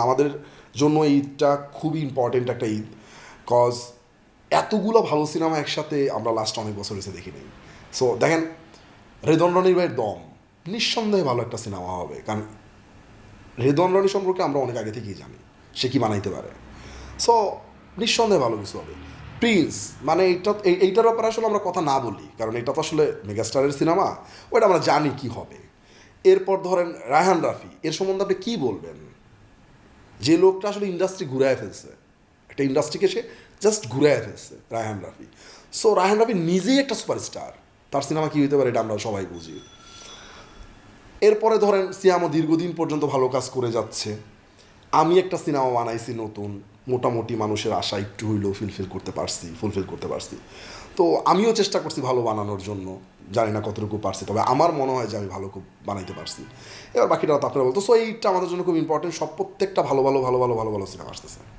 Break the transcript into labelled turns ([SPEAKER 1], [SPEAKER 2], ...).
[SPEAKER 1] আমাদের জন্য এই ঈদটা খুবই ইম্পর্টেন্ট একটা ঈদ, কজ এতগুলো ভালো সিনেমা একসাথে আমরা লাস্ট অনেক বছর হয়েছে দেখিনি। সো দেখেন, রেদন রনির ভাইয়ের দম নিঃসন্দেহে ভালো একটা সিনেমা হবে, কারণ রেদন রনি সম্পর্কে আমরা অনেক আগে থেকেই জানি সে কি বানাইতে পারে। সো নিঃসন্দেহে ভালো কিছু হবে। প্রিন্স মানে এইটার ব্যাপারে আসলে আমরা কথা না বলি, কারণ এটা তো আসলে মেগাস্টারের সিনেমা, ওইটা আমরা জানি কি হবে। এরপর ধরেন রায়হান রাফি, এর সম্বন্ধে আপনি কী বলবেন? যে লোকটা আসলে ইন্ডাস্ট্রি ঘুরায় ফেলছে, একটা ইন্ডাস্ট্রিকে সে জাস্ট ঘুরায় ফেলছে, রায়হান রাফি। সো রায়হান রাফি নিজেই একটা সুপারস্টার, তার সিনেমা কী হতে পারে এটা আমরা সবাই বুঝি। এরপরে ধরেন সিয়ামও দীর্ঘদিন পর্যন্ত ভালো কাজ করে যাচ্ছে। আমি একটা সিনেমা বানাইছি নতুন, মোটামুটি মানুষের আশা একটু হইলেও ফুলফিল করতে পারছি। তো আমিও চেষ্টা করছি ভালো বানানোর জন্য, জানি না কতটুকু পারছি, তবে আমার মনে হয় যে আমি ভালো খুব বানাইতে পারছি। এবার বাকিটা তো আপনারা বলতো। সো এইটা আমাদের জন্য খুব ইম্পর্টেন্ট, প্রত্যেকটা ভালো ভালো ভালো ভালো ভালো ভালো সিনেমা আসতেছে।